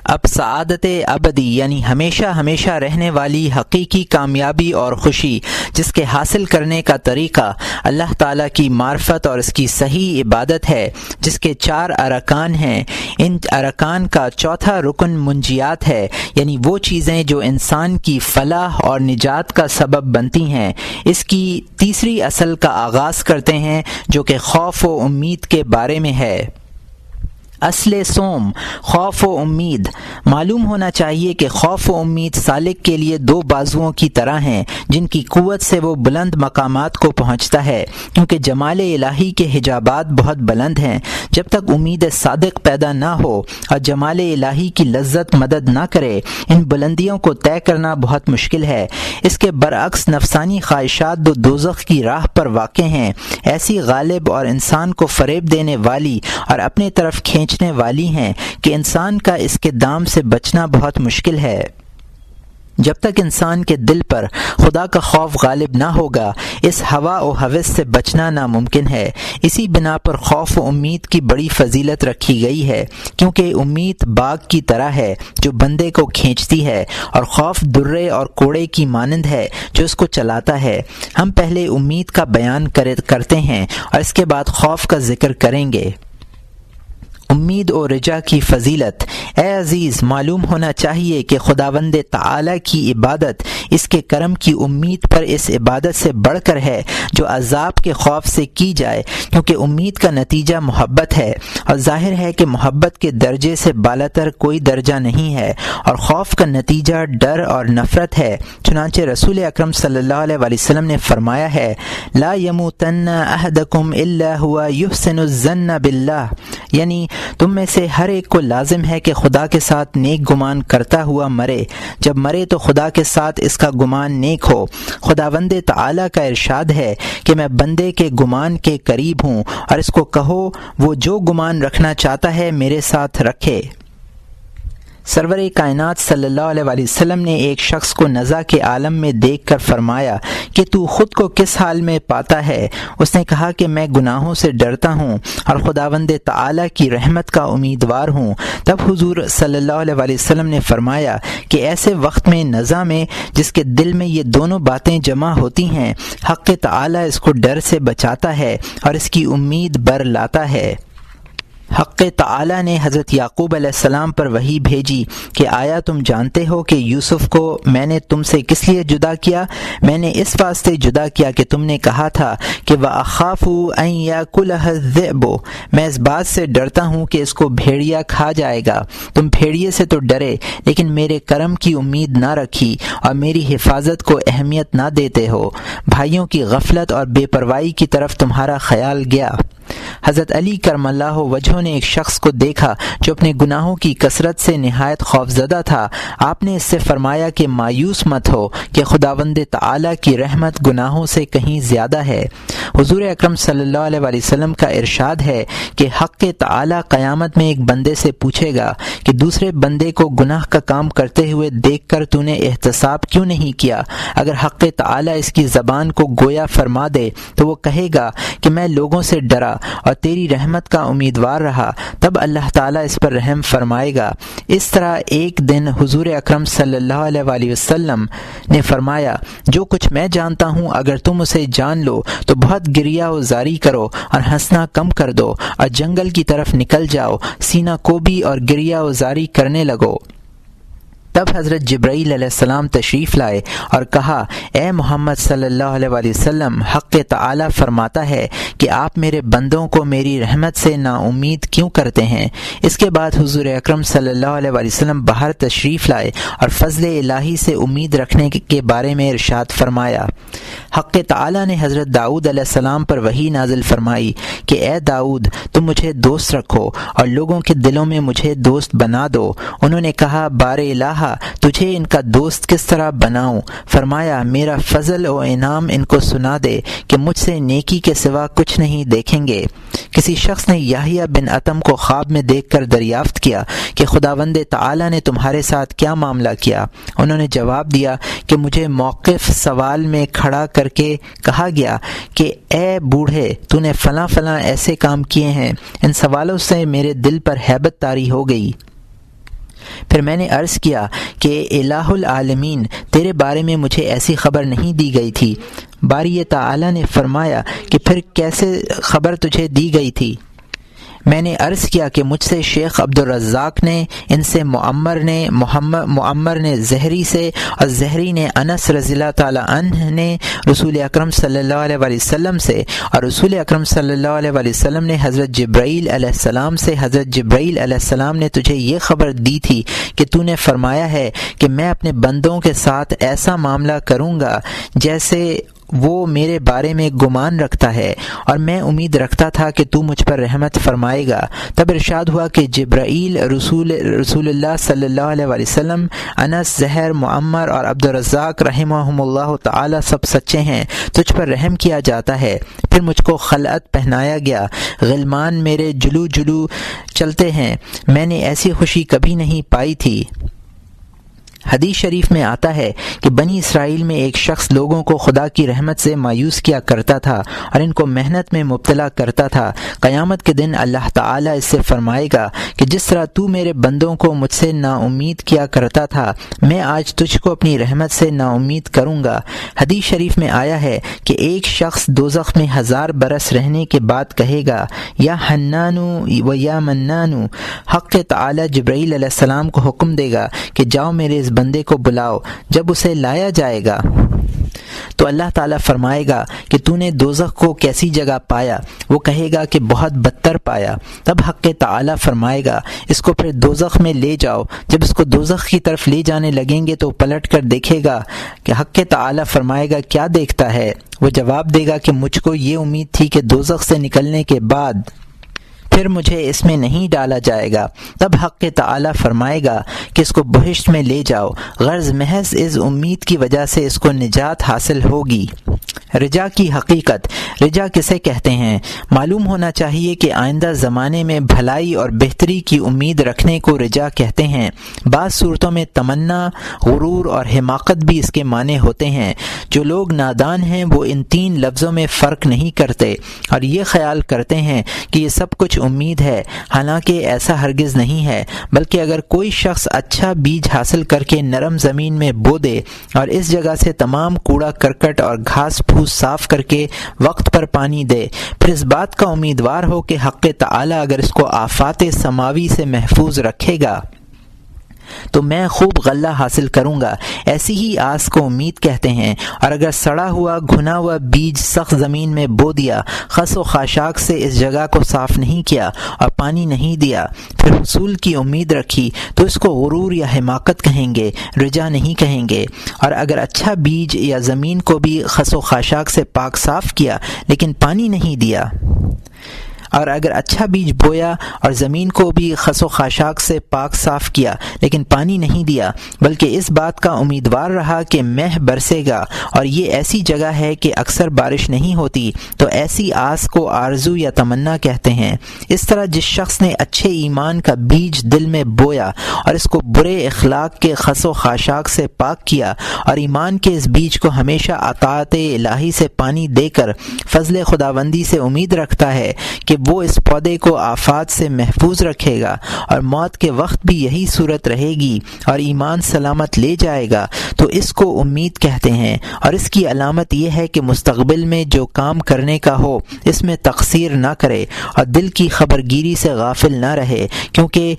اب سعادت ابدی یعنی ہمیشہ ہمیشہ رہنے والی حقیقی کامیابی اور خوشی جس کے حاصل کرنے کا طریقہ اللہ تعالیٰ کی معرفت اور اس کی صحیح عبادت ہے، جس کے 4 ارکان ہیں۔ ان ارکان کا چوتھا رکن منجیات ہے، یعنی وہ چیزیں جو انسان کی فلاح اور نجات کا سبب بنتی ہیں۔ اس کی تیسری اصل کا آغاز کرتے ہیں جو کہ خوف و امید کے بارے میں ہے۔ اصل سوم خوف و امید۔ معلوم ہونا چاہیے کہ خوف و امید سالک کے لیے 2 بازوؤں کی طرح ہیں جن کی قوت سے وہ بلند مقامات کو پہنچتا ہے، کیونکہ جمال الہی کے حجابات بہت بلند ہیں۔ جب تک امید صادق پیدا نہ ہو اور جمال الہی کی لذت مدد نہ کرے، ان بلندیوں کو طے کرنا بہت مشکل ہے۔ اس کے برعکس نفسانی خواہشات جو دوزخ کی راہ پر واقع ہیں، ایسی غالب اور انسان کو فریب دینے والی اور اپنے طرف کھینچنے والی ہیں کہ انسان کا اس کے دام سے بچنا بہت مشکل ہے۔ جب تک انسان کے دل پر خدا کا خوف غالب نہ ہوگا، اس ہوا و ہوس سے بچنا ناممکن ہے۔ اسی بنا پر خوف و امید کی بڑی فضیلت رکھی گئی ہے، کیونکہ امید باغ کی طرح ہے جو بندے کو کھینچتی ہے، اور خوف درے اور کوڑے کی مانند ہے جو اس کو چلاتا ہے۔ ہم پہلے امید کا بیان کرتے ہیں اور اس کے بعد خوف کا ذکر کریں گے۔ امید و رجا کی فضیلت۔ اے عزیز، معلوم ہونا چاہیے کہ خداوند تعالی کی عبادت اس کے کرم کی امید پر اس عبادت سے بڑھ کر ہے جو عذاب کے خوف سے کی جائے، کیونکہ امید کا نتیجہ محبت ہے، اور ظاہر ہے کہ محبت کے درجے سے بالاتر کوئی درجہ نہیں ہے، اور خوف کا نتیجہ ڈر اور نفرت ہے۔ چنانچہ رسول اکرم صلی اللہ علیہ وسلم نے فرمایا ہے، لا یموتن احدکم الا هو یحسن الظن باللہ، یعنی تم میں سے ہر ایک کو لازم ہے کہ خدا کے ساتھ نیک گمان کرتا ہوا مرے۔ جب مرے تو خدا کے ساتھ اس کا گمان نیک ہو۔ خداوند تعالی کا ارشاد ہے کہ میں بندے کے گمان کے قریب ہوں، اور اس کو کہو وہ جو گمان رکھنا چاہتا ہے میرے ساتھ رکھے۔ سرور کائنات صلی اللہ علیہ وسلم نے ایک شخص کو نزع کے عالم میں دیکھ کر فرمایا کہ تو خود کو کس حال میں پاتا ہے؟ اس نے کہا کہ میں گناہوں سے ڈرتا ہوں اور خداوند تعالی کی رحمت کا امیدوار ہوں۔ تب حضور صلی اللہ علیہ وسلم نے فرمایا کہ ایسے وقت میں نزع میں جس کے دل میں یہ دونوں باتیں جمع ہوتی ہیں، حق تعالی اس کو ڈر سے بچاتا ہے اور اس کی امید بر لاتا ہے۔ حق تعالی نے حضرت یعقوب علیہ السلام پر وحی بھیجی کہ آیا تم جانتے ہو کہ یوسف کو میں نے تم سے کس لیے جدا کیا؟ میں نے اس واسطے جدا کیا کہ تم نے کہا تھا کہ وَأَخَافُ أَن يَأْكُلَهَا الذِّئْبُ، میں اس بات سے ڈرتا ہوں کہ اس کو بھیڑیا کھا جائے گا۔ تم بھیڑیے سے تو ڈرے لیکن میرے کرم کی امید نہ رکھی اور میری حفاظت کو اہمیت نہ دیتے ہو۔ بھائیوں کی غفلت اور بے پرواہی کی طرف تمہارا خیال گیا۔ حضرت علی کرم اللہ وجہہ نے ایک شخص کو دیکھا جو اپنے گناہوں کی کثرت سے نہایت خوفزدہ تھا۔ آپ نے اس سے فرمایا کہ مایوس مت ہو کہ خداوند تعالی کی رحمت گناہوں سے کہیں زیادہ ہے۔ حضور اکرم صلی اللہ علیہ وسلم کا ارشاد ہے کہ حق تعالی قیامت میں ایک بندے سے پوچھے گا کہ دوسرے بندے کو گناہ کا کام کرتے ہوئے دیکھ کر تو نے احتساب کیوں نہیں کیا؟ اگر حق تعالی اس کی زبان کو گویا فرما دے تو وہ کہے گا کہ میں لوگوں سے ڈرا اور تیری رحمت کا امیدوار رہا، تب اللہ تعالیٰ اس پر رحم فرمائے گا۔ اس طرح ایک دن حضور اکرم صلی اللہ علیہ وسلم نے فرمایا، جو کچھ میں جانتا ہوں اگر تم اسے جان لو تو بہت گریہ و زاری کرو اور ہنسنا کم کر دو اور جنگل کی طرف نکل جاؤ، سینہ کوبی اور گریہ و زاری کرنے لگو۔ تب حضرت جبرائیل علیہ السلام تشریف لائے اور کہا، اے محمد صلی اللہ علیہ وسلم، حق تعالی فرماتا ہے کہ آپ میرے بندوں کو میری رحمت سے نا امید کیوں کرتے ہیں؟ اس کے بعد حضور اکرم صلی اللہ علیہ وسلم باہر تشریف لائے اور فضل الہی سے امید رکھنے کے بارے میں ارشاد فرمایا۔ حق تعالی نے حضرت داؤد علیہ السلام پر وحی نازل فرمائی کہ اے داؤد، تم مجھے دوست رکھو اور لوگوں کے دلوں میں مجھے دوست بنا دو۔ انہوں نے کہا، بار الہ، تجھے ان کا دوست کس طرح بناؤں؟ فرمایا، میرا فضل و انعام ان کو سنا دے کہ مجھ سے نیکی کے سوا کچھ نہیں دیکھیں گے۔ کسی شخص نے یحییٰ بن عطم کو خواب میں دیکھ کر دریافت کیا کہ خداوند تعالی نے تمہارے ساتھ کیا معاملہ کیا؟ انہوں نے جواب دیا کہ مجھے موقف سوال میں کھڑا کر کے کہا گیا کہ اے بوڑھے، تو نے فلاں فلاں ایسے کام کیے ہیں۔ ان سوالوں سے میرے دل پر ہیبت طاری ہو گئی۔ پھر میں نے عرض کیا کہ الہ العالمین، تیرے بارے میں مجھے ایسی خبر نہیں دی گئی تھی۔ باری تعالی نے فرمایا کہ پھر کیسے خبر تجھے دی گئی تھی؟ میں نے عرض کیا کہ مجھ سے شیخ عبدالرزاق نے، ان سے معمر نے زہری سے، اور زہری نے انس رضی اللہ تعالی عنہ نے رسول اکرم صلی اللہ علیہ وآلہ وسلم سے، اور رسول اکرم صلی اللہ علیہ وآلہ وسلم نے حضرت جبرائیل علیہ السلام سے، حضرت جبرائیل علیہ السلام نے تجھے یہ خبر دی تھی کہ تو نے فرمایا ہے کہ میں اپنے بندوں کے ساتھ ایسا معاملہ کروں گا جیسے وہ میرے بارے میں گمان رکھتا ہے، اور میں امید رکھتا تھا کہ تو مجھ پر رحمت فرمائے گا۔ تب ارشاد ہوا کہ جبرائیل، رسول اللہ صلی اللہ علیہ وآلہ وسلم، انس، زہر، معمر اور عبدالرزاق رحمہم اللہ تعالی سب سچے ہیں، تجھ پر رحم کیا جاتا ہے۔ پھر مجھ کو خلعت پہنایا گیا، غلمان میرے جلو جلو چلتے ہیں، میں نے ایسی خوشی کبھی نہیں پائی تھی۔ حدیث شریف میں آتا ہے کہ بنی اسرائیل میں ایک شخص لوگوں کو خدا کی رحمت سے مایوس کیا کرتا تھا اور ان کو محنت میں مبتلا کرتا تھا۔ قیامت کے دن اللہ تعالیٰ اس سے فرمائے گا کہ جس طرح تو میرے بندوں کو مجھ سے نا امید کیا کرتا تھا، میں آج تجھ کو اپنی رحمت سے نا امید کروں گا۔ حدیث شریف میں آیا ہے کہ ایک شخص دوزخ میں 1000 برس رہنے کے بعد کہے گا، یا حنانو و یا منانو۔ حق تعالیٰ جبرائیل علیہ السلام کو حکم دے گا کہ جاؤ میرے اس بندے کو بلاؤ۔ جب اسے لایا جائے گا تو اللہ تعالیٰ فرمائے گا کہ تو نے دوزخ کو کیسی جگہ پایا؟ وہ کہے گا کہ بہت بدتر پایا۔ تب حق تعالیٰ فرمائے گا اس کو پھر دوزخ میں لے جاؤ۔ جب اس کو دوزخ کی طرف لے جانے لگیں گے تو پلٹ کر دیکھے گا کہ حق تعالیٰ فرمائے گا کیا دیکھتا ہے؟ وہ جواب دے گا کہ مجھ کو یہ امید تھی کہ دوزخ سے نکلنے کے بعد پھر مجھے اس میں نہیں ڈالا جائے گا۔ تب حق تعالیٰ فرمائے گا کہ اس کو بہشت میں لے جاؤ، غرض محض اس امید کی وجہ سے اس کو نجات حاصل ہوگی۔ رجا کی حقیقت، رجا کسے کہتے ہیں؟ معلوم ہونا چاہیے کہ آئندہ زمانے میں بھلائی اور بہتری کی امید رکھنے کو رجا کہتے ہیں۔ بعض صورتوں میں تمنا، غرور اور حماقت بھی اس کے معنی ہوتے ہیں۔ جو لوگ نادان ہیں وہ ان 3 لفظوں میں فرق نہیں کرتے اور یہ خیال کرتے ہیں کہ یہ سب کچھ امید ہے، حالانکہ ایسا ہرگز نہیں ہے، بلکہ اگر کوئی شخص اچھا بیج حاصل کر کے نرم زمین میں بو دے اور اس جگہ سے تمام کوڑا کرکٹ اور گھاس پھوس صاف کر کے وقت پر پانی دے، پھر اس بات کا امیدوار ہو کہ حق تعالیٰ اگر اس کو آفات سماوی سے محفوظ رکھے گا تو میں خوب غلہ حاصل کروں گا، ایسی ہی آس کو امید کہتے ہیں۔ اور اگر سڑا ہوا گھنا ہوا بیج سخت زمین میں بو دیا، خس و خاشاک سے اس جگہ کو صاف نہیں کیا اور پانی نہیں دیا، پھر حصول کی امید رکھی، تو اس کو غرور یا حماقت کہیں گے، رجا نہیں کہیں گے۔ اور اگر اچھا بیج یا زمین کو بھی خس و خاشاک سے پاک صاف کیا لیکن پانی نہیں دیا، اور اگر اچھا بیج بویا اور زمین کو بھی خس و خاشاک سے پاک صاف کیا لیکن پانی نہیں دیا، بلکہ اس بات کا امیدوار رہا کہ مہ برسے گا اور یہ ایسی جگہ ہے کہ اکثر بارش نہیں ہوتی، تو ایسی آس کو آرزو یا تمنا کہتے ہیں۔ اس طرح جس شخص نے اچھے ایمان کا بیج دل میں بویا اور اس کو برے اخلاق کے خس و خاشاک سے پاک کیا اور ایمان کے اس بیج کو ہمیشہ اطاعت الہی سے پانی دے کر فضل خداوندی سے امید رکھتا ہے کہ وہ اس پودے کو آفات سے محفوظ رکھے گا اور موت کے وقت بھی یہی صورت رہے گی اور ایمان سلامت لے جائے گا، تو اس کو امید کہتے ہیں۔ اور اس کی علامت یہ ہے کہ مستقبل میں جو کام کرنے کا ہو اس میں تقصیر نہ کرے اور دل کی خبرگیری سے غافل نہ رہے، کیونکہ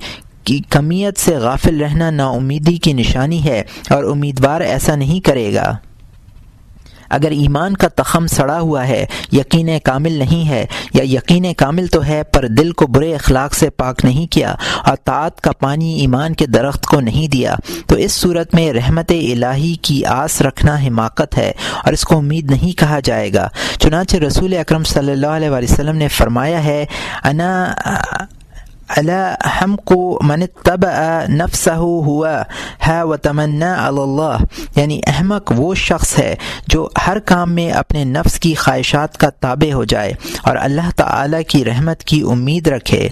کمیت سے غافل رہنا نا امیدی کی نشانی ہے اور امیدوار ایسا نہیں کرے گا۔ اگر ایمان کا تخم سڑا ہوا ہے، یقین کامل نہیں ہے، یا یقین کامل تو ہے پر دل کو برے اخلاق سے پاک نہیں کیا اور طاعت کا پانی ایمان کے درخت کو نہیں دیا، تو اس صورت میں رحمت الہی کی آس رکھنا حماقت ہے اور اس کو امید نہیں کہا جائے گا۔ چنانچہ رسول اکرم صلی اللہ علیہ وآلہ وسلم نے فرمایا ہے، الا حمق من اتبع نفسه ہوا ہے وتمنا علی اللہ، یعنی احمق وہ شخص ہے جو ہر کام میں اپنے نفس کی خواہشات کا تابع ہو جائے اور اللہ تعالی کی رحمت کی امید رکھے۔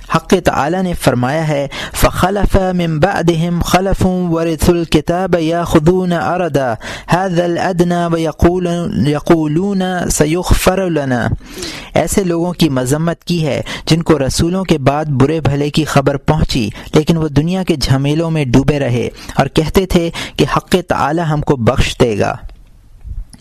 حق تعالی نے فرمایا ہے فخلف من بعدهم خلف ورثوا الكتاب ياخذون عرض هذا الادنى ويقولون سيغفر لنا، ایسے لوگوں کی مذمت کی ہے جن کو رسولوں کے بعد برے بھلے کی خبر پہنچی لیکن وہ دنیا کے جھمیلوں میں ڈوبے رہے اور کہتے تھے کہ حق تعالی ہم کو بخش دے گا۔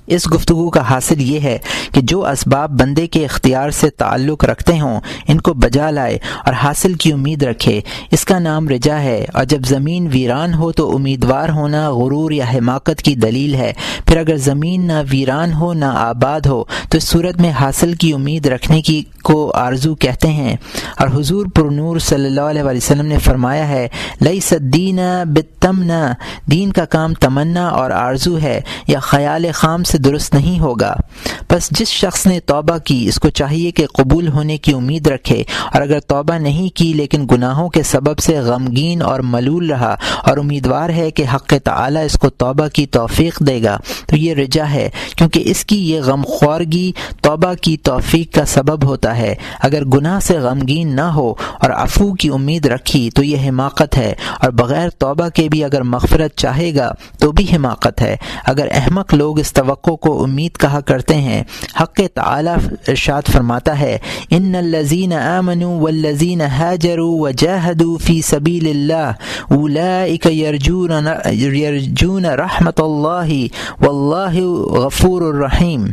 اس گفتگو کا حاصل یہ ہے کہ جو اسباب بندے کے اختیار سے تعلق رکھتے ہوں ان کو بجا لائے اور حاصل کی امید رکھے، اس کا نام رجا ہے۔ اور جب زمین ویران ہو تو امیدوار ہونا غرور یا حماقت کی دلیل ہے، پھر اگر زمین نہ ویران ہو نہ آباد ہو تو اس صورت میں حاصل کی امید رکھنے کی کو آرزو کہتے ہیں۔ اور حضور پر نور صلی اللہ علیہ وسلم نے فرمایا ہے لیس الدین بالتمنا، دین کا کام تمنا اور آرزو ہے یا خیال خام سے درست نہیں ہوگا۔ بس جس شخص نے توبہ کی اس کو چاہیے کہ قبول ہونے کی امید رکھے، اور اگر توبہ نہیں کی لیکن گناہوں کے سبب سے غمگین اور ملول رہا اور امیدوار ہے کہ حق تعالی اس کو توبہ کی توفیق دے گا تو یہ رجا ہے، کیونکہ اس کی یہ غم خوارگی توبہ کی توفیق کا سبب ہوتا ہے۔ اگر گناہ سے غمگین نہ ہو اور عفو کی امید رکھی تو یہ حماقت ہے، اور بغیر توبہ کے بھی اگر مغفرت چاہے گا تو بھی حماقت ہے۔ اگر احمق لوگ اس توقع کو امید کہا کرتے ہیں، حق تعالی ارشاد فرماتا ہے ان الذین آمنوا والذین هاجروا وجاهدوا فی سبیل اللہ اولئک یرجون رحمت اللہ واللہ غفور الرحیم،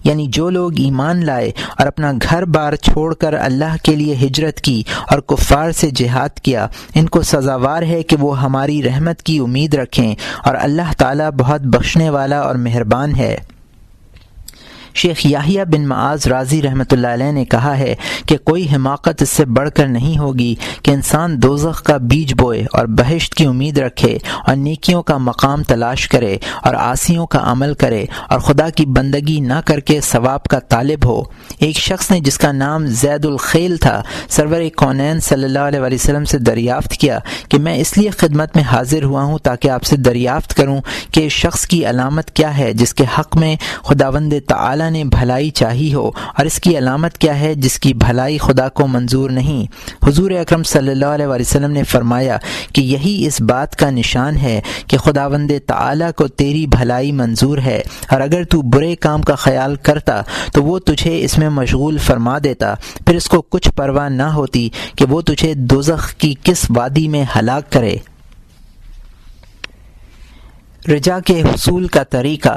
یعنی جو لوگ ایمان لائے اور اپنا گھر بار چھوڑ کر اللہ کے لیے ہجرت کی اور کفار سے جہاد کیا، ان کو سزاوار ہے کہ وہ ہماری رحمت کی امید رکھیں، اور اللہ تعالی بہت بخشنے والا اور مہربان ہے۔ شیخ یحییٰ بن معاذ رازی رحمۃ اللہ علیہ نے کہا ہے کہ کوئی حماقت اس سے بڑھ کر نہیں ہوگی کہ انسان دوزخ کا بیج بوئے اور بہشت کی امید رکھے اور نیکیوں کا مقام تلاش کرے اور عاصیوں کا عمل کرے اور خدا کی بندگی نہ کر کے ثواب کا طالب ہو۔ ایک شخص نے جس کا نام زید الخیل تھا سرور کونین صلی اللہ علیہ وسلم سے دریافت کیا کہ میں اس لیے خدمت میں حاضر ہوا ہوں تاکہ آپ سے دریافت کروں کہ شخص کی علامت کیا ہے جس کے حق میں خداوند تعالی نے بھلائی چاہی ہو، اور اس کی علامت کیا ہے جس کی بھلائی خدا کو منظور نہیں۔ حضور اکرم صلی اللہ علیہ وسلم نے فرمایا کہ یہی اس بات کا نشان ہے کہ خداوند تعالی کو تیری بھلائی منظور ہے، اور اگر تو برے کام کا خیال کرتا تو وہ تجھے اس میں مشغول فرما دیتا، پھر اس کو کچھ پرواہ نہ ہوتی کہ وہ تجھے دوزخ کی کس وادی میں ہلاک کرے۔ رجا کے حصول کا طریقہ۔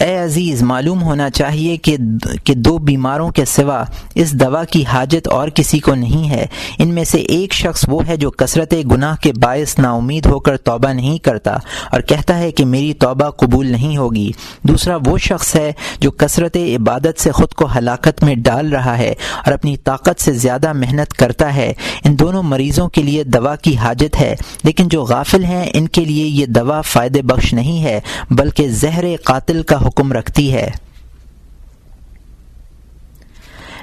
اے عزیز، معلوم ہونا چاہیے کہ دو بیماروں کے سوا اس دوا کی حاجت اور کسی کو نہیں ہے۔ ان میں سے ایک شخص وہ ہے جو کثرت گناہ کے باعث نا امید ہو کر توبہ نہیں کرتا اور کہتا ہے کہ میری توبہ قبول نہیں ہوگی۔ دوسرا وہ شخص ہے جو کثرت عبادت سے خود کو ہلاکت میں ڈال رہا ہے اور اپنی طاقت سے زیادہ محنت کرتا ہے۔ ان دونوں مریضوں کے لیے دوا کی حاجت ہے، لیکن جو غافل ہیں ان کے لیے یہ دوا فائدہ بخش نہیں ہے بلکہ زہر قاتل کا حکم رکھتی ہے۔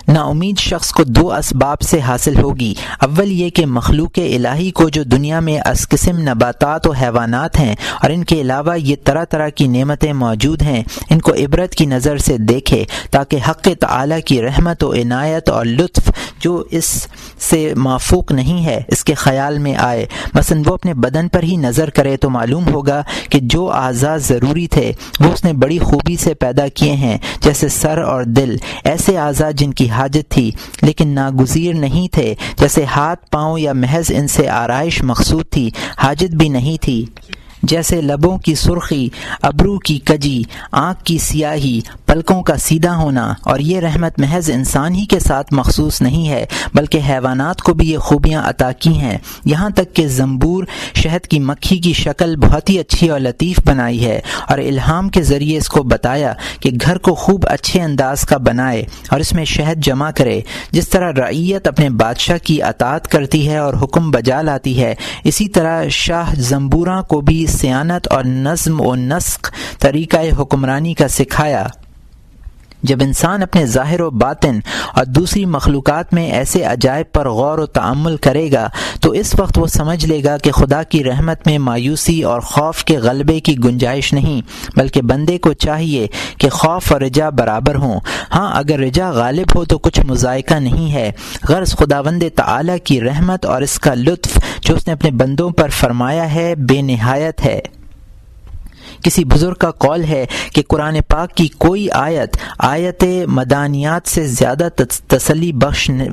نا امید شخص کو دو اسباب سے حاصل ہوگی۔ اول یہ کہ مخلوق الہی کو جو دنیا میں اس قسم نباتات و حیوانات ہیں اور ان کے علاوہ یہ طرح طرح کی نعمتیں موجود ہیں، ان کو عبرت کی نظر سے دیکھے تاکہ حق تعالی کی رحمت و عنایت اور لطف جو اس سے مافوق نہیں ہے اس کے خیال میں آئے۔ مثلا وہ اپنے بدن پر ہی نظر کرے تو معلوم ہوگا کہ جو اعضاء ضروری تھے وہ اس نے بڑی خوبی سے پیدا کیے ہیں، جیسے سر اور دل، ایسے اعضاء جن کی حاجت تھی لیکن ناگزیر نہیں تھے، جیسے ہاتھ پاؤں یا محض ان سے آرائش مقصود تھی، حاجت بھی نہیں تھی، جیسے لبوں کی سرخی، ابرو کی کجی، آنکھ کی سیاہی، پلکوں کا سیدھا ہونا۔ اور یہ رحمت محض انسان ہی کے ساتھ مخصوص نہیں ہے بلکہ حیوانات کو بھی یہ خوبیاں عطا کی ہیں، یہاں تک کہ زنبور شہد کی مکھی کی شکل بہت ہی اچھی اور لطیف بنائی ہے اور الہام کے ذریعے اس کو بتایا کہ گھر کو خوب اچھے انداز کا بنائے اور اس میں شہد جمع کرے۔ جس طرح رعیت اپنے بادشاہ کی اطاعت کرتی ہے اور حکم بجا لاتی ہے، اسی طرح شاہ زنبوراں کو بھی صیانت اور نظم و نسق طریقہ حکمرانی کا سکھایا۔ جب انسان اپنے ظاہر و باطن اور دوسری مخلوقات میں ایسے عجائب پر غور و تأمل کرے گا تو اس وقت وہ سمجھ لے گا کہ خدا کی رحمت میں مایوسی اور خوف کے غلبے کی گنجائش نہیں، بلکہ بندے کو چاہیے کہ خوف اور رجا برابر ہوں۔ ہاں، اگر رجا غالب ہو تو کچھ مذائقہ نہیں ہے، غرض خداوند تعالی کی رحمت اور اس کا لطف جو اس نے اپنے بندوں پر فرمایا ہے بے نہایت ہے۔ کسی بزرگ کا قول ہے کہ قرآن پاک کی کوئی آیت مدانیات سے زیادہ تسلی بخشنے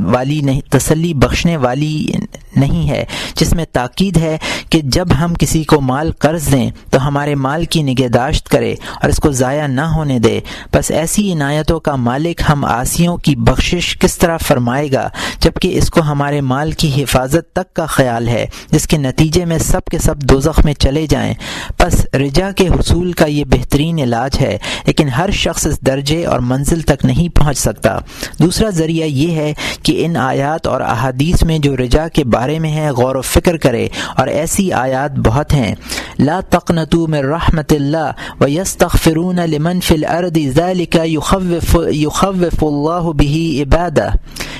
والی نہیں ہے، جس میں تاکید ہے کہ جب ہم کسی کو مال قرض دیں تو ہمارے مال کی نگہداشت کرے اور اس کو ضائع نہ ہونے دے۔ بس ایسی عنایتوں کا مالک ہم عاصیوں کی بخشش کس طرح فرمائے گا جبکہ اس کو ہمارے مال کی حفاظت تک کا خیال ہے، جس کے نتیجے میں سب کے سب دوزخ میں چلے جائیں۔ پس رجا کے حصول کا یہ بہترین علاج ہے، لیکن ہر شخص اس درجے اور منزل تک نہیں پہنچ سکتا۔ دوسرا ذریعہ یہ ہے کہ ان آیات اور احادیث میں جو رجا کے بارے میں ہے غور و فکر کرے، اور ایسی آیات بہت ہیں۔ لا تقنطوا من رحمت اللہ ویستغفرون لمن فی الارض ذلک یخوف اللہ بہ عبادہ۔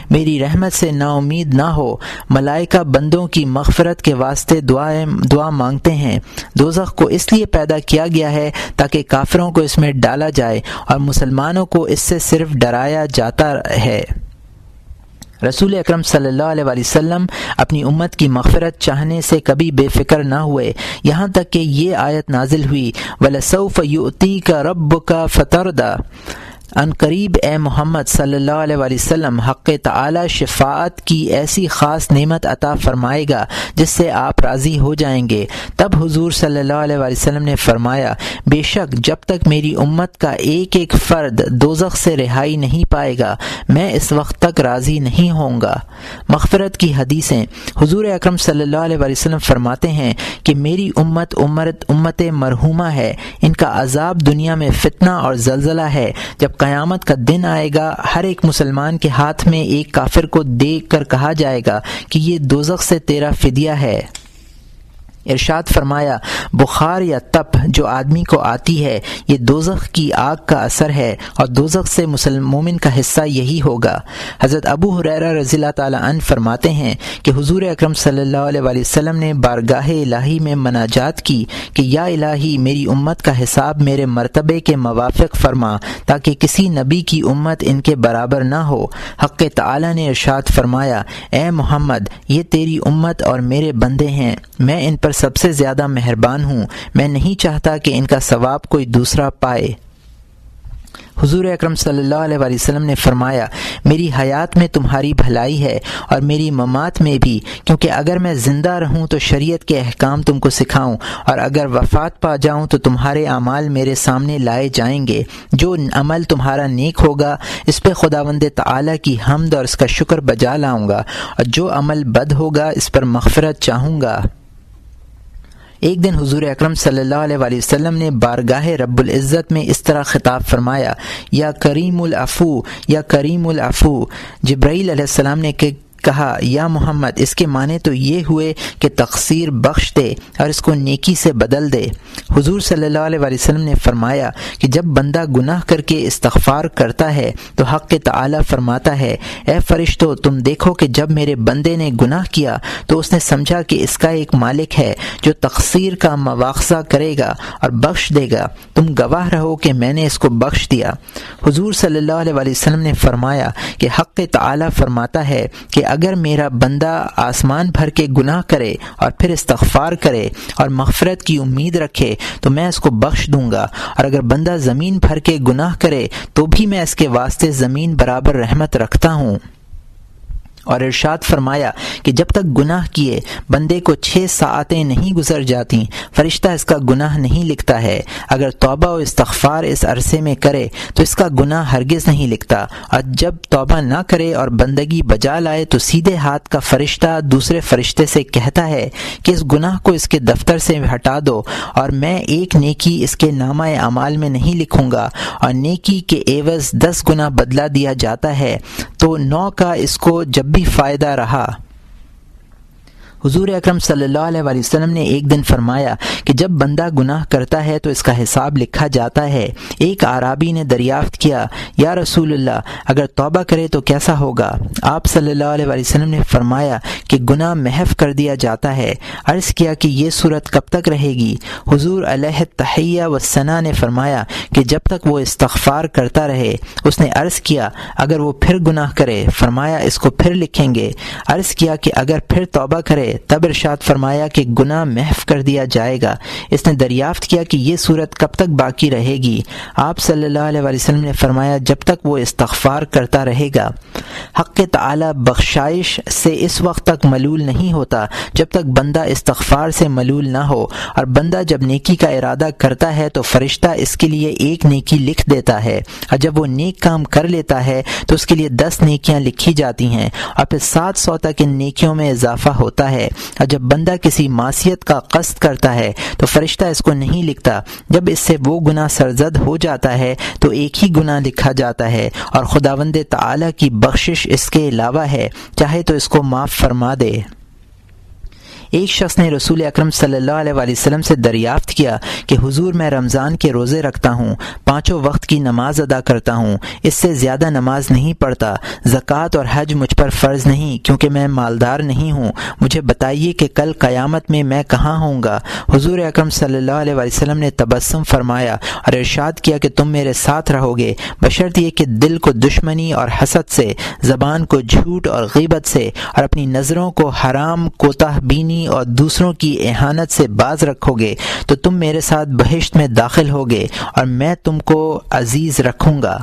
میری رحمت سے نا امید نہ ہو، ملائکہ بندوں کی مغفرت کے واسطے دعا مانگتے ہیں۔ دوزخ کو اس لیے پیدا کیا گیا ہے تاکہ کافروں کو اس میں ڈالا جائے اور مسلمانوں کو اس سے صرف ڈرایا جاتا ہے۔ رسول اکرم صلی اللہ علیہ وسلم اپنی امت کی مغفرت چاہنے سے کبھی بے فکر نہ ہوئے، یہاں تک کہ یہ آیت نازل ہوئی وَلَسَوْفَ يُؤْتِيكَ رَبُّكَ فَتَرْضَىٰ۔ ان قریب اے محمد صلی اللہ علیہ وسلم حق تعالی شفاعت کی ایسی خاص نعمت عطا فرمائے گا جس سے آپ راضی ہو جائیں گے۔ تب حضور صلی اللہ علیہ وسلم نے فرمایا، بے شک جب تک میری امت کا ایک ایک فرد دوزخ سے رہائی نہیں پائے گا میں اس وقت تک راضی نہیں ہوں گا۔ مغفرت کی حدیثیں۔ حضور اکرم صلی اللہ علیہ وسلم فرماتے ہیں کہ میری امت مرحومہ ہے، ان کا عذاب دنیا میں فتنہ اور زلزلہ ہے۔ جب قیامت کا دن آئے گا ہر ایک مسلمان کے ہاتھ میں ایک کافر کو دیکھ کر کہا جائے گا کہ یہ دوزخ سے تیرا فدیہ ہے۔ ارشاد فرمایا، بخار یا تپ جو آدمی کو آتی ہے یہ دوزخ کی آگ کا اثر ہے اور دوزخ سے مومن کا حصہ یہی ہوگا۔ حضرت ابو ہریرہ رضی اللہ تعالی عنہ فرماتے ہیں کہ حضور اکرم صلی اللہ علیہ وسلم نے بارگاہ الہی میں مناجات کی کہ یا الہی میری امت کا حساب میرے مرتبے کے موافق فرما تاکہ کسی نبی کی امت ان کے برابر نہ ہو۔ حق تعالی نے ارشاد فرمایا، اے محمد یہ تیری امت اور میرے بندے ہیں، میں ان پر سب سے زیادہ مہربان ہوں، میں نہیں چاہتا کہ ان کا ثواب کوئی دوسرا پائے۔ حضور اکرم صلی اللہ علیہ وسلم نے فرمایا، میری حیات میں تمہاری بھلائی ہے اور میری ممات میں بھی، کیونکہ اگر میں زندہ رہوں تو شریعت کے احکام تم کو سکھاؤں، اور اگر وفات پا جاؤں تو تمہارے اعمال میرے سامنے لائے جائیں گے۔ جو عمل تمہارا نیک ہوگا اس پہ خداوند تعالی کی حمد اور اس کا شکر بجا لاؤں گا، اور جو عمل بد ہوگا اس پر مغفرت چاہوں گا۔ ایک دن حضور اکرم صلی اللہ علیہ وسلم نے بارگاہ رب العزت میں اس طرح خطاب فرمایا، یا کریم العفو یا کریم العفو۔ جبرائیل علیہ السلام نے کہا، یا محمد اس کے معنی تو یہ ہوئے کہ تقصیر بخش دے اور اس کو نیکی سے بدل دے۔ حضور صلی اللہ علیہ وسلم نے فرمایا کہ جب بندہ گناہ کر کے استغفار کرتا ہے تو حق تعالی فرماتا ہے، اے فرشتو تم دیکھو کہ جب میرے بندے نے گناہ کیا تو اس نے سمجھا کہ اس کا ایک مالک ہے جو تقصیر کا مواخذہ کرے گا اور بخش دے گا، تم گواہ رہو کہ میں نے اس کو بخش دیا۔ حضور صلی اللہ علیہ وسلم نے فرمایا کہ حق تعالی فرماتا ہے کہ اگر میرا بندہ آسمان بھر کے گناہ کرے اور پھر استغفار کرے اور مغفرت کی امید رکھے تو میں اس کو بخش دوں گا، اور اگر بندہ زمین بھر کے گناہ کرے تو بھی میں اس کے واسطے زمین برابر رحمت رکھتا ہوں۔ اور ارشاد فرمایا کہ جب تک گناہ کیے بندے کو 6 ساعتیں نہیں گزر جاتی فرشتہ اس کا گناہ نہیں لکھتا ہے، اگر توبہ و استغفار اس عرصے میں کرے تو اس کا گناہ ہرگز نہیں لکھتا، اور جب توبہ نہ کرے اور بندگی بجا لائے تو سیدھے ہاتھ کا فرشتہ دوسرے فرشتے سے کہتا ہے کہ اس گناہ کو اس کے دفتر سے ہٹا دو، اور میں ایک نیکی اس کے نامہ اعمال میں نہیں لکھوں گا، اور نیکی کے عوض 10 گنا بدلہ دیا جاتا ہے، تو 9 کا اس کو جب بھی فائدہ رہا۔ حضور اکرم صلی اللہ علیہ وسلم نے ایک دن فرمایا کہ جب بندہ گناہ کرتا ہے تو اس کا حساب لکھا جاتا ہے۔ ایک اعرابی نے دریافت کیا، یا رسول اللہ، اگر توبہ کرے تو کیسا ہوگا؟ آپ صلی اللہ علیہ وسلم نے فرمایا کہ گناہ محو کر دیا جاتا ہے۔ عرض کیا کہ یہ صورت کب تک رہے گی؟ حضور علیہ التحیہ والثناء نے فرمایا کہ جب تک وہ استغفار کرتا رہے۔ اس نے عرض کیا اگر وہ پھر گناہ کرے؟ فرمایا اس کو پھر لکھیں گے۔ عرض کیا کہ اگر پھر توبہ کرے؟ تب ارشاد فرمایا کہ گناہ محو کر دیا جائے گا۔ اس نے دریافت کیا کہ یہ صورت کب تک باقی رہے گی؟ آپ صلی اللہ علیہ وسلم نے فرمایا جب تک وہ استغفار کرتا رہے گا۔ حق تعالی بخشائش سے اس وقت تک ملول نہیں ہوتا جب تک بندہ استغفار سے ملول نہ ہو، اور بندہ جب نیکی کا ارادہ کرتا ہے تو فرشتہ اس کے لیے ایک نیکی لکھ دیتا ہے، اور جب وہ نیک کام کر لیتا ہے تو اس کے لیے 10 نیکیاں لکھی جاتی ہیں، اور پھر 700 تک ان نیکیوں میں اضافہ ہوتا ہے۔ اور جب بندہ کسی معصیت کا قصد کرتا ہے تو فرشتہ اس کو نہیں لکھتا، جب اس سے وہ گناہ سرزد ہو جاتا ہے تو ایک ہی گناہ لکھا جاتا ہے، اور خداوند تعالی کی بخشش اس کے علاوہ ہے، چاہے تو اس کو معاف فرما دے۔ ایک شخص نے رسول اکرم صلی اللہ علیہ وسلم سے دریافت کیا کہ حضور میں رمضان کے روزے رکھتا ہوں، 5 وقت کی نماز ادا کرتا ہوں، اس سے زیادہ نماز نہیں پڑھتا، زکوٰۃ اور حج مجھ پر فرض نہیں کیونکہ میں مالدار نہیں ہوں، مجھے بتائیے کہ کل قیامت میں میں کہاں ہوں گا؟ حضور اکرم صلی اللہ علیہ وسلم نے تبسم فرمایا اور ارشاد کیا کہ تم میرے ساتھ رہو گے، بشرط یہ کہ دل کو دشمنی اور حسد سے، زبان کو جھوٹ اور غیبت سے، اور اپنی نظروں کو حرام، کوتاہ بینی اور دوسروں کی اہانت سے باز رکھو گے تو تم میرے ساتھ بہشت میں داخل ہوگے اور میں تم کو عزیز رکھوں گا۔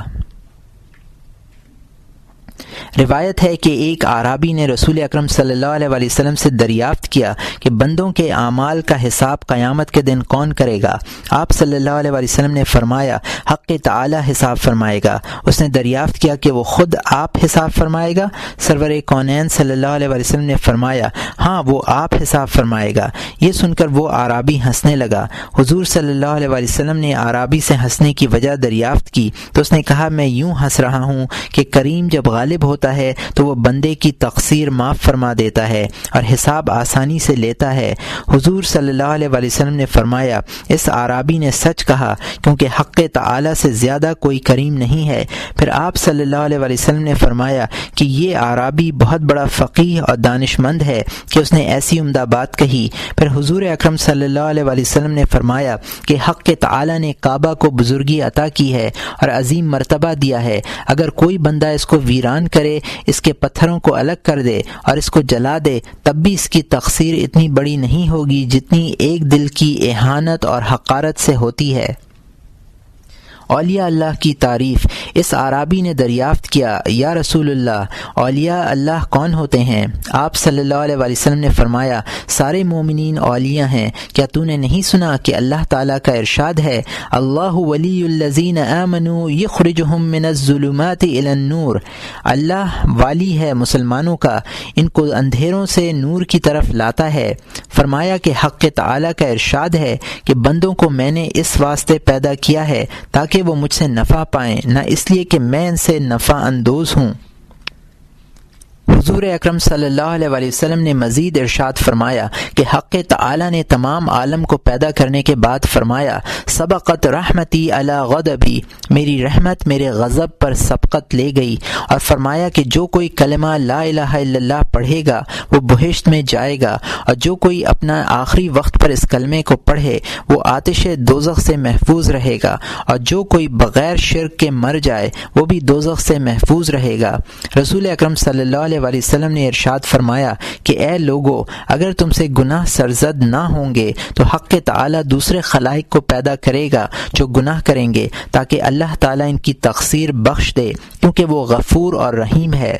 روایت ہے کہ ایک اعرابی نے رسول اکرم صلی اللہ علیہ وسلم سے دریافت کیا کہ بندوں کے اعمال کا حساب قیامت کے دن کون کرے گا؟ آپ صلی اللہ علیہ وسلم نے فرمایا حق تعالی حساب فرمائے گا۔ اس نے دریافت کیا کہ وہ خود آپ حساب فرمائے گا؟ سرور کونین صلی اللہ علیہ وسلم نے فرمایا ہاں، وہ آپ حساب فرمائے گا۔ یہ سن کر وہ اعرابی ہنسنے لگا۔ حضور صلی اللہ علیہ وسلم نے اعرابی سے ہنسنے کی وجہ دریافت کی تو اس نے کہا میں یوں ہنس رہا ہوں کہ کریم جب غالب ہوتا ہے تو وہ بندے کی تقصیر معاف فرما دیتا ہے اور حساب آسانی سے لیتا ہے۔ حضور صلی اللہ علیہ وسلم نے فرمایا اس اعرابی نے سچ کہا کیونکہ حق تعالی سے زیادہ کوئی کریم نہیں ہے۔ پھر آپ صلی اللہ علیہ وسلم نے فرمایا کہ یہ اعرابی بہت بڑا فقیہ اور دانش مند ہے کہ اس نے ایسی عمدہ بات کہی۔ پھر حضور اکرم صلی اللہ علیہ وسلم نے فرمایا کہ حق تعالی نے کعبہ کو بزرگی عطا کی ہے اور عظیم مرتبہ دیا ہے، اگر کوئی بندہ اس کو ویران کرے، اس کے پتھروں کو الگ کر دے اور اس کو جلا دے، تب بھی اس کی تقصیر اتنی بڑی نہیں ہوگی جتنی ایک دل کی اہانت اور حقارت سے ہوتی ہے۔ اولیاء اللہ کی تعریف۔ اس اعرابی نے دریافت کیا یا رسول اللہ، اولیاء اللہ کون ہوتے ہیں؟ آپ صلی اللہ علیہ وسلم نے فرمایا سارے مومنین اولیاء ہیں۔ کیا تو نے نہیں سنا کہ اللہ تعالیٰ کا ارشاد ہے اللہ ولی الذین آمنوا یخرجہم من الظلمات الی النور، اللہ والی ہے مسلمانوں کا، ان کو اندھیروں سے نور کی طرف لاتا ہے۔ فرمایا کہ حق تعالیٰ کا ارشاد ہے کہ بندوں کو میں نے اس واسطے پیدا کیا ہے تاکہ وہ مجھ سے نفع پائیں، نہ اس لیے کہ میں ان سے نفع اندوز ہوں۔ حضور اکرم صلی اللہ علیہ وسلم نے مزید ارشاد فرمایا کہ حق تعالی نے تمام عالم کو پیدا کرنے کے بعد فرمایا سبقت رحمتی علی غضبی، میری رحمت میرے غضب پر سبقت لے گئی، اور فرمایا کہ جو کوئی کلمہ لا الہ الا اللہ پڑھے گا وہ بہشت میں جائے گا، اور جو کوئی اپنا آخری وقت پر اس کلمے کو پڑھے وہ آتش دوزخ سے محفوظ رہے گا، اور جو کوئی بغیر شرک کے مر جائے وہ بھی دوزخ سے محفوظ رہے گا۔ رسول اکرم صلی اللہ علیہ وسلم نے ارشاد فرمایا کہ اے لوگو، اگر تم سے گناہ سرزد نہ ہوں گے تو حق تعالی دوسرے خلائق کو پیدا کرے گا جو گناہ کریں گے تاکہ اللہ تعالی ان کی تقصیر بخش دے، کیونکہ وہ غفور اور رحیم ہے۔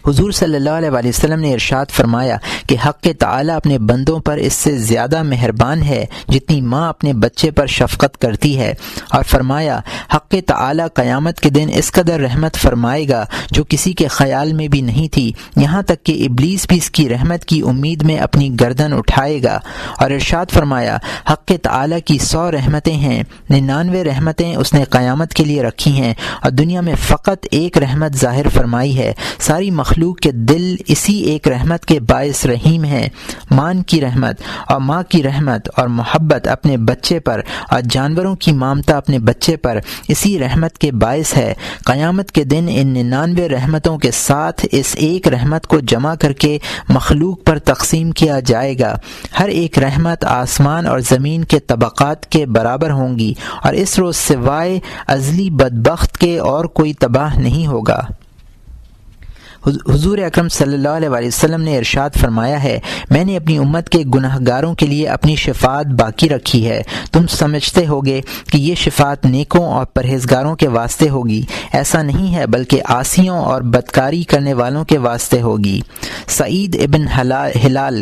حضور صلی اللہ علیہ وسلم نے ارشاد فرمایا کہ حق تعالی اپنے بندوں پر اس سے زیادہ مہربان ہے جتنی ماں اپنے بچے پر شفقت کرتی ہے، اور فرمایا حق تعالی قیامت کے دن اس قدر رحمت فرمائے گا جو کسی کے خیال میں بھی نہیں تھی، یہاں تک کہ ابلیس بھی اس کی رحمت کی امید میں اپنی گردن اٹھائے گا۔ اور ارشاد فرمایا حق تعالی کی 100 رحمتیں ہیں، 99 رحمتیں اس نے قیامت کے لیے رکھی ہیں، اور دنیا میں فقط ایک رحمت ظاہر فرمائی ہے، ساری مخلوق کے دل اسی ایک رحمت کے باعث رحیم ہیں۔ مان کی رحمت اور ماں کی رحمت اور محبت اپنے بچے پر اور جانوروں کی ممتا اپنے بچے پر اسی رحمت کے باعث ہے۔ قیامت کے دن ان 99 رحمتوں کے ساتھ اس ایک رحمت کو جمع کر کے مخلوق پر تقسیم کیا جائے گا۔ ہر ایک رحمت آسمان اور زمین کے طبقات کے برابر ہوں گی، اور اس روز سوائے ازلی بدبخت کے اور کوئی تباہ نہیں ہوگا۔ حضور اکرم صلی اللہ علیہ وسلم نے ارشاد فرمایا ہے، میں نے اپنی امت کے گناہ گاروں کے لیے اپنی شفاعت باقی رکھی ہے۔ تم سمجھتے ہوگے کہ یہ شفاعت نیکوں اور پرہیزگاروں کے واسطے ہوگی، ایسا نہیں ہے، بلکہ عاصیوں اور بدکاری کرنے والوں کے واسطے ہوگی۔ سعید ابن ہلال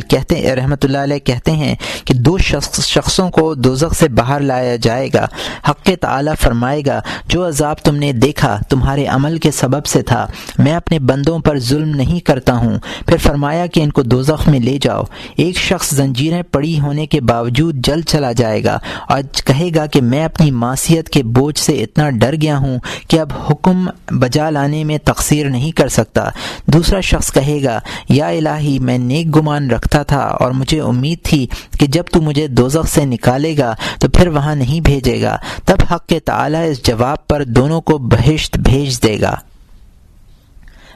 رحمۃ اللہ علیہ کہتے ہیں کہ 2 شخصوں کو دوزخ سے باہر لایا جائے گا۔ حق تعالی فرمائے گا، جو عذاب تم نے دیکھا تمہارے عمل کے سبب سے تھا، میں اپنے بندوں پر ظلم نہیں کرتا ہوں۔ پھر فرمایا کہ ان کو دوزخ میں لے جاؤ۔ ایک شخص زنجیریں پڑی ہونے کے باوجود جل چلا جائے گا اور کہے گا کہ میں اپنی معصیت کے بوجھ سے اتنا ڈر گیا ہوں کہ اب حکم بجا لانے میں تقصیر نہیں کر سکتا۔ دوسرا شخص کہے گا، یا الہی، میں نیک گمان رکھتا تھا اور مجھے امید تھی کہ جب تو مجھے دوزخ سے نکالے گا تو پھر وہاں نہیں بھیجے گا۔ تب حق تعالی اس جواب پر دونوں کو بہشت بھیج دے گا۔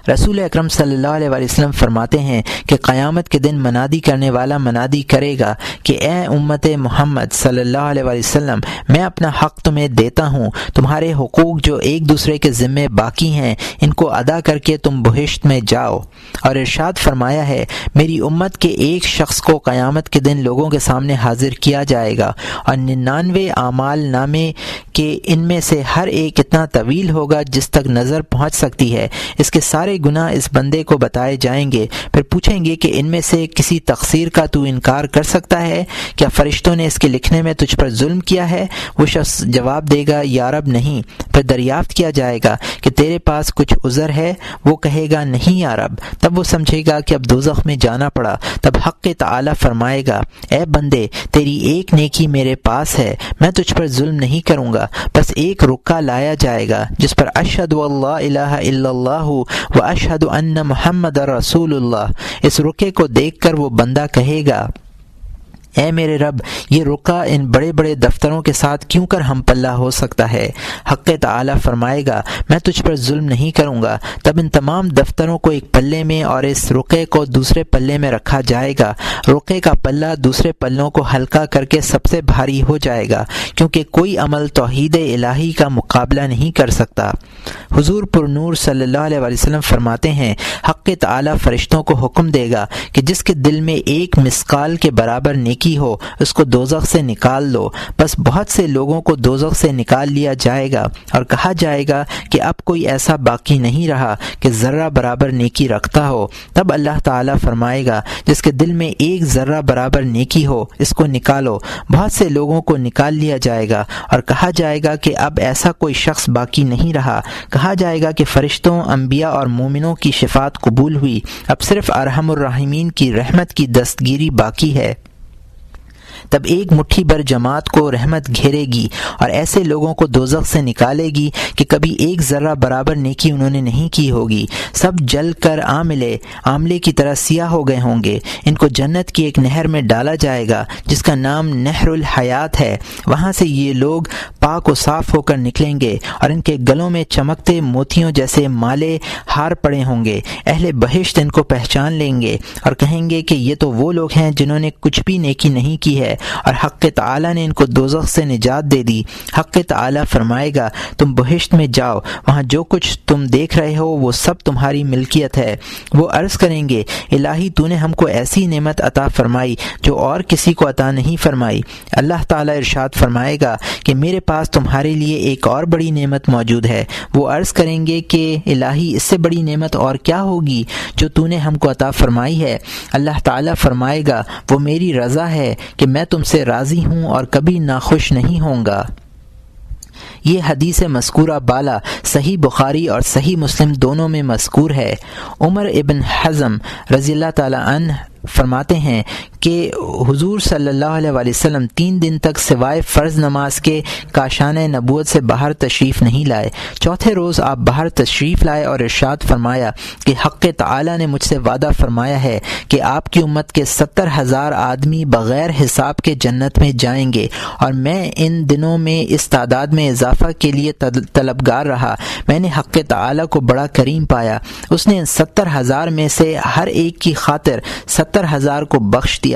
رسول اکرم صلی اللہ علیہ وسلم فرماتے ہیں کہ قیامت کے دن منادی کرنے والا منادی کرے گا کہ اے امت محمد صلی اللہ علیہ وسلم، میں اپنا حق تمہیں دیتا ہوں، تمہارے حقوق جو ایک دوسرے کے ذمے باقی ہیں ان کو ادا کر کے تم بہشت میں جاؤ۔ اور ارشاد فرمایا ہے، میری امت کے ایک شخص کو قیامت کے دن لوگوں کے سامنے حاضر کیا جائے گا، اور 99 اعمال نامے کے ان میں سے ہر ایک اتنا طویل ہوگا جس تک نظر پہنچ سکتی ہے۔ اس کے سارے گناہ اس بندے کو بتائے جائیں گے، پھر پوچھیں گے کہ ان میں سے کسی تقصیر کا تو انکار کر سکتا ہے؟ کیا فرشتوں نے اس کے لکھنے میں تجھ پر ظلم کیا ہے؟ وہ شخص جواب دے گا، یا رب نہیں۔ پھر دریافت کیا جائے گا کہ تیرے پاس کچھ عذر ہے؟ وہ کہے گا، نہیں یا رب۔ تب وہ سمجھے گا کہ اب دوزخ میں جانا پڑا۔ تب حق تعالی فرمائے گا، اے بندے، تیری ایک نیکی میرے پاس ہے، میں تجھ پر ظلم نہیں کروں گا۔ بس ایک رکا لایا جائے گا جس پر اشہد اللہ الہ الا اللہ و اشہد ان محمد رسول اللہ۔ اس رکے کو دیکھ کر وہ بندہ کہے گا، اے میرے رب، یہ رکا ان بڑے بڑے دفتروں کے ساتھ کیوں کر ہم پلہ ہو سکتا ہے؟ حق تعالی فرمائے گا، میں تجھ پر ظلم نہیں کروں گا۔ تب ان تمام دفتروں کو ایک پلے میں اور اس رکے کو دوسرے پلے میں رکھا جائے گا۔ رکے کا پلہ دوسرے پلوں کو ہلکا کر کے سب سے بھاری ہو جائے گا، کیونکہ کوئی عمل توحید الہی کا مقابلہ نہیں کر سکتا۔ حضور پر نور صلی اللہ علیہ وسلم فرماتے ہیں، حق تعالی فرشتوں کو حکم دے گا کہ جس کے دل میں ایک مسقال کے برابر نیکی ہو اس کو دوزخ سے نکال دو۔ بس بہت سے لوگوں کو دوزخ سے نکال لیا جائے گا اور کہا جائے گا کہ اب کوئی ایسا باقی نہیں رہا کہ ذرہ برابر نیکی رکھتا ہو۔ تب اللہ تعالیٰ فرمائے گا، جس کے دل میں ایک ذرہ برابر نیکی ہو اس کو نکالو۔ بہت سے لوگوں کو نکال لیا جائے گا اور کہا جائے گا کہ اب ایسا کوئی شخص باقی نہیں رہا۔ کہا جائے گا کہ فرشتوں، انبیاء اور مومنوں کی شفاعت قبول ہوئی، اب صرف ارحم الراحمین کی رحمت کی دستگیری باقی ہے۔ تب ایک مٹھی بھر جماعت کو رحمت گھیرے گی اور ایسے لوگوں کو دوزخ سے نکالے گی کہ کبھی ایک ذرہ برابر نیکی انہوں نے نہیں کی ہوگی۔ سب جل کر آملے کی طرح سیاہ ہو گئے ہوں گے۔ ان کو جنت کی ایک نہر میں ڈالا جائے گا جس کا نام نہر الحیات ہے۔ وہاں سے یہ لوگ پاک و صاف ہو کر نکلیں گے اور ان کے گلوں میں چمکتے موتیوں جیسے مالے ہار پڑے ہوں گے۔ اہل بہشت ان کو پہچان لیں گے اور کہیں گے کہ یہ تو وہ لوگ ہیں جنہوں نے کچھ بھی نیکی نہیں کی ہے اور حق تعالی نے ان کو دوزخ سے نجات دے دی۔ حق تعالی فرمائے گا، تم بہشت میں جاؤ، وہاں جو کچھ تم دیکھ رہے ہو وہ سب تمہاری ملکیت ہے۔ وہ عرض کریں گے، الہی تو نے ہم کو ایسی نعمت عطا فرمائی جو اور کسی کو عطا نہیں فرمائی۔ اللہ تعالی ارشاد فرمائے گا کہ میرے پاس تمہارے لیے ایک اور بڑی نعمت موجود ہے۔ وہ عرض کریں گے کہ الہی اس سے بڑی نعمت اور کیا ہوگی جو تو نے ہم کو عطا فرمائی ہے؟ اللہ تعالی فرمائے گا، وہ میری رضا ہے کہ میں تم سے راضی ہوں اور کبھی ناخوش نہیں ہوں گا۔ یہ حدیث مذکورہ بالا صحیح بخاری اور صحیح مسلم دونوں میں مذکور ہے۔ عمر ابن حزم رضی اللہ تعالی عنہ فرماتے ہیں کہ حضور صلی اللہ علیہ وآلہ وسلم 3 دن تک سوائے فرض نماز کے کاشانہ نبوت سے باہر تشریف نہیں لائے۔ چوتھے روز آپ باہر تشریف لائے اور ارشاد فرمایا کہ حق تعالی نے مجھ سے وعدہ فرمایا ہے کہ آپ کی امت کے 70,000 آدمی بغیر حساب کے جنت میں جائیں گے، اور میں ان دنوں میں اس تعداد میں اضافہ کے لیے طلبگار رہا۔ میں نے حق تعالی کو بڑا کریم پایا، اس نے ان 70,000 میں سے ہر ایک کی خاطر 70,000 کو بخش دیا۔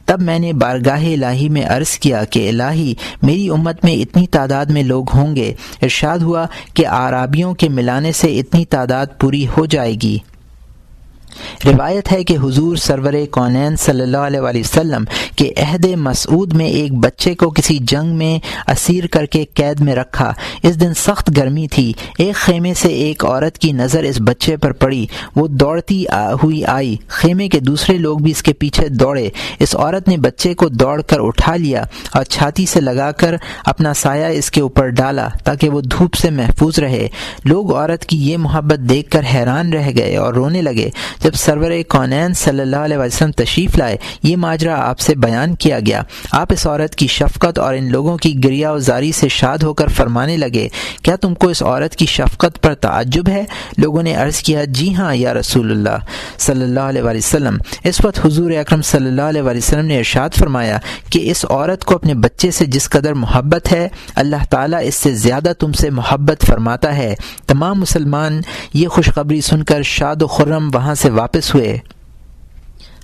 تب میں نے بارگاہ الہی میں عرض کیا کہ الہی، میری امت میں اتنی تعداد میں لوگ ہوں گے۔ ارشاد ہوا کہ اعرابیوں کے ملانے سے اتنی تعداد پوری ہو جائے گی۔ روایت ہے کہ حضور سرور کونین صلی اللہ علیہ وآلہ وسلم کے عہد مسعود میں ایک بچے کو کسی جنگ میں اسیر کر کے قید میں رکھا۔ اس دن سخت گرمی تھی۔ ایک خیمے سے ایک عورت کی نظر اس بچے پر پڑی، وہ دوڑتی ہوئی آئی، خیمے کے دوسرے لوگ بھی اس کے پیچھے دوڑے۔ اس عورت نے بچے کو دوڑ کر اٹھا لیا اور چھاتی سے لگا کر اپنا سایہ اس کے اوپر ڈالا تاکہ وہ دھوپ سے محفوظ رہے۔ لوگ عورت کی یہ محبت دیکھ کر حیران رہ گئے اور رونے لگے۔ جب سرور کونین صلی اللہ علیہ وسلم تشریف لائے، یہ ماجرا آپ سے بیان کیا گیا۔ آپ اس عورت کی شفقت اور ان لوگوں کی گریہ وزاری سے شاد ہو کر فرمانے لگے، کیا تم کو اس عورت کی شفقت پر تعجب ہے؟ لوگوں نے عرض کیا، جی ہاں یا رسول اللہ صلی اللہ علیہ وسلم۔ اس وقت حضور اکرم صلی اللہ علیہ وسلم نے ارشاد فرمایا کہ اس عورت کو اپنے بچے سے جس قدر محبت ہے، اللہ تعالیٰ اس سے زیادہ تم سے محبت فرماتا ہے۔ تمام مسلمان یہ خوشخبری سن کر شاد و خرم وہاں سے واپس ہوئے۔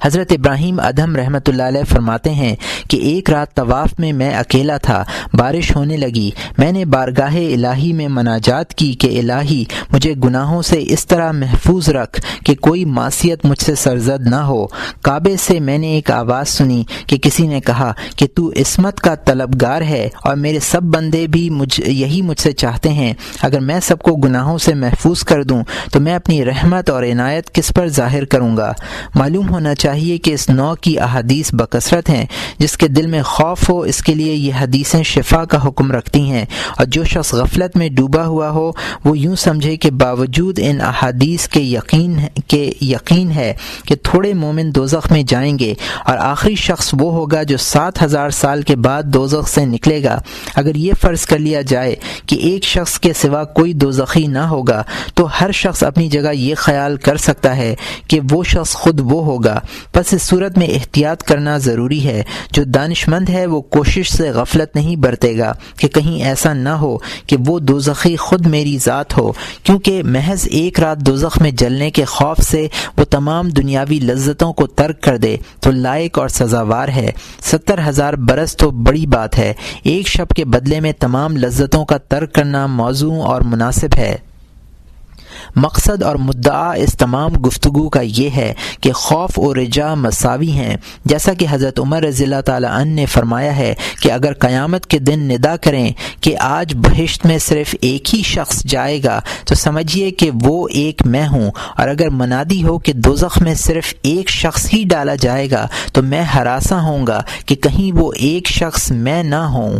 حضرت ابراہیم ادہم رحمۃ اللہ علیہ فرماتے ہیں کہ ایک رات طواف میں اکیلا تھا، بارش ہونے لگی۔ میں نے بارگاہ الہی میں مناجات کی کہ الہی، مجھے گناہوں سے اس طرح محفوظ رکھ کہ کوئی معصیت مجھ سے سرزد نہ ہو۔ کعبے سے میں نے ایک آواز سنی کہ کسی نے کہا کہ تو عصمت کا طلبگار ہے اور میرے سب بندے بھی یہی مجھ سے چاہتے ہیں۔ اگر میں سب کو گناہوں سے محفوظ کر دوں تو میں اپنی رحمت اور عنایت کس پر ظاہر کروں گا؟ معلوم ہونا چاہیے کہ اس نوع کی احادیث بکثرت ہیں۔ جس کے دل میں خوف ہو اس کے لیے یہ حدیثیں شفا کا حکم رکھتی ہیں، اور جو شخص غفلت میں ڈوبا ہوا ہو وہ یوں سمجھے کہ باوجود ان احادیث کے یقین ہے کہ تھوڑے مومن دوزخ میں جائیں گے، اور آخری شخص وہ ہوگا جو 7,000 سال کے بعد دوزخ سے نکلے گا۔ اگر یہ فرض کر لیا جائے کہ ایک شخص کے سوا کوئی دوزخی نہ ہوگا تو ہر شخص اپنی جگہ یہ خیال کر سکتا ہے کہ وہ شخص خود وہ ہوگا۔ پس اس صورت میں احتیاط کرنا ضروری ہے۔ جو دانش مند ہے وہ کوشش سے غفلت نہیں برتے گا کہ کہیں ایسا نہ ہو کہ وہ دوزخی خود میری ذات ہو، کیونکہ محض ایک رات دوزخ میں جلنے کے خوف سے وہ تمام دنیاوی لذتوں کو ترک کر دے تو لائق اور سزاوار ہے۔ 70,000 برس تو بڑی بات ہے، ایک شب کے بدلے میں تمام لذتوں کا ترک کرنا موزوں اور مناسب ہے۔ مقصد اور مدعا اس تمام گفتگو کا یہ ہے کہ خوف و رجا مساوی ہیں، جیسا کہ حضرت عمر رضی اللہ تعالی عنہ نے فرمایا ہے کہ اگر قیامت کے دن ندا کریں کہ آج بہشت میں صرف ایک ہی شخص جائے گا تو سمجھیے کہ وہ ایک میں ہوں، اور اگر منادی ہو کہ دوزخ میں صرف ایک شخص ہی ڈالا جائے گا تو میں ہراساں ہوں گا کہ کہیں وہ ایک شخص میں نہ ہوں۔